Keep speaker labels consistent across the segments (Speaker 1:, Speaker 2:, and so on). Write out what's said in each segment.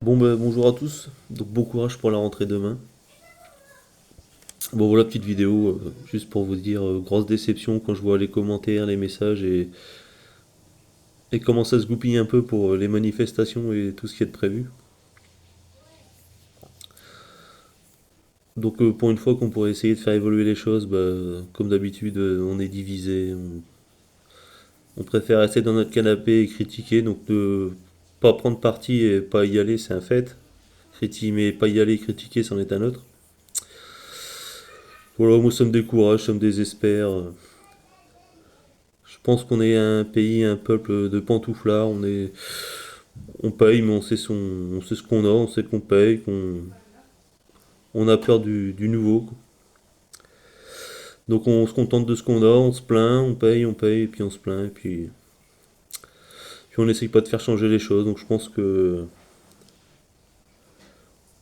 Speaker 1: Bon bah bonjour à tous, donc bon courage pour la rentrée demain. Bon voilà petite vidéo, juste pour vous dire, grosse déception quand je vois les commentaires, les messages et comment ça se goupille un peu pour les manifestations et tout ce qui est de prévu. Donc pour une fois qu'on pourrait essayer de faire évoluer les choses, bah, comme d'habitude on est divisé, on préfère rester dans notre canapé et critiquer, donc ne pas prendre parti et pas y aller c'est un fait. Critiquer mais pas y aller critiquer c'en est un autre. Voilà, moi ça me décourage, ça me désespère. Je pense qu'on est un pays, un peuple de pantouflards. On paye, mais on sait ce qu'on a, on sait qu'on paye, on a peur du nouveau. Donc on se contente de ce qu'on a, on se plaint, on paye, et puis on se plaint, puis on n'essaye pas de faire changer les choses. Donc je pense que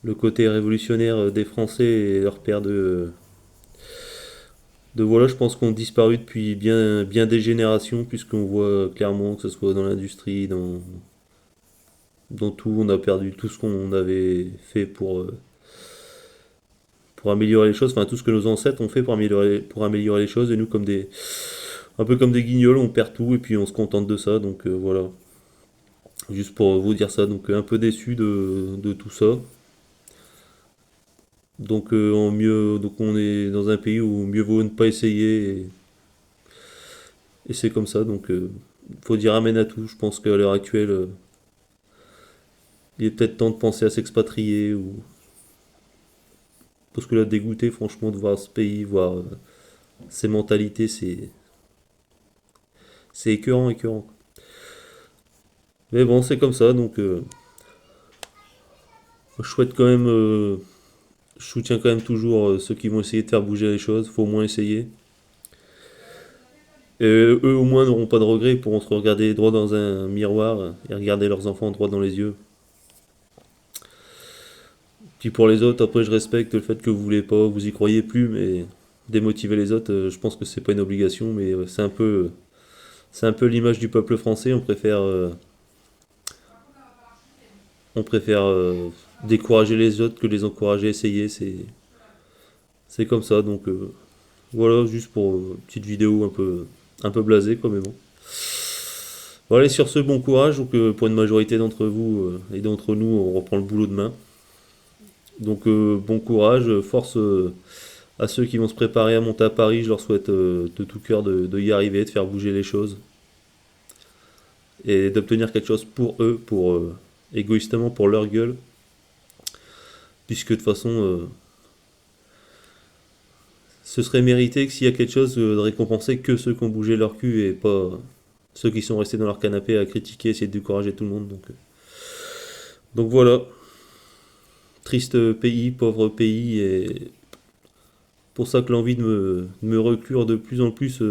Speaker 1: le côté révolutionnaire des Français et leur père de voilà, je pense qu'on a disparu depuis bien des générations, puisqu'on voit clairement que ce soit dans l'industrie, dans tout, on a perdu tout ce qu'on avait fait pour améliorer les choses, enfin tout ce que nos ancêtres ont fait pour améliorer les choses, et nous un peu comme des guignols, on perd tout et puis on se contente de ça, donc voilà, juste pour vous dire ça, donc un peu déçu de tout ça. Donc donc on est dans un pays où mieux vaut ne pas essayer et c'est comme ça, donc faut dire amen à tout. Je pense qu'à l'heure actuelle, il est peut-être temps de penser à s'expatrier ou parce que là dégoûté franchement de voir ce pays, voir ces mentalités, c'est écœurant, écœurant. Mais bon, c'est comme ça, donc je souhaite quand même, je soutiens quand même toujours ceux qui vont essayer de faire bouger les choses. Faut au moins essayer. Et eux au moins n'auront pas de regrets, ils pourront se regarder droit dans un miroir et regarder leurs enfants droit dans les yeux. Puis pour les autres, après je respecte le fait que vous voulez pas, vous y croyez plus, mais démotiver les autres, je pense que c'est pas une obligation, mais c'est un peu l'image du peuple français. On préfère décourager les autres que les encourager à essayer. C'est comme ça, donc voilà, juste pour une petite vidéo un peu blasée, quoi, mais bon. Voilà, sur ce, bon courage. Donc, pour une majorité d'entre vous et d'entre nous, on reprend le boulot demain. Donc, bon courage, force à ceux qui vont se préparer à monter à Paris. Je leur souhaite de tout cœur de y arriver, de faire bouger les choses et d'obtenir quelque chose pour eux, pour égoïstement pour leur gueule, puisque de toute façon, ce serait mérité que s'il y a quelque chose de récompenser que ceux qui ont bougé leur cul et pas ceux qui sont restés dans leur canapé à critiquer, essayer de décourager tout le monde. Donc voilà, triste pays, pauvre pays, et pour ça que l'envie de me reclure de plus en plus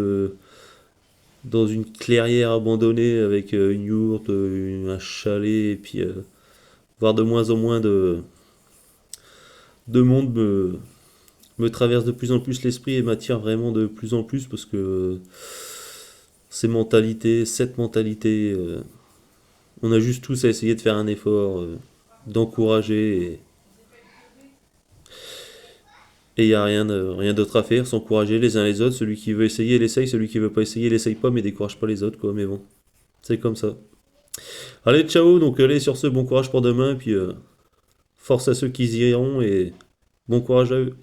Speaker 1: dans une clairière abandonnée avec une yourte, un chalet, et puis voir de moins en moins de monde me traverse de plus en plus l'esprit et m'attire vraiment de plus en plus parce que cette mentalité, on a juste tous à essayer de faire un effort, d'encourager et il n'y a rien d'autre à faire, s'encourager les uns les autres. Celui qui veut essayer, il essaye. Celui qui veut pas essayer, il essaye pas, mais décourage pas les autres, quoi. Mais bon, c'est comme ça. Allez, ciao. Donc, allez, sur ce, bon courage pour demain. Puis, force à ceux qui y iront et bon courage à eux.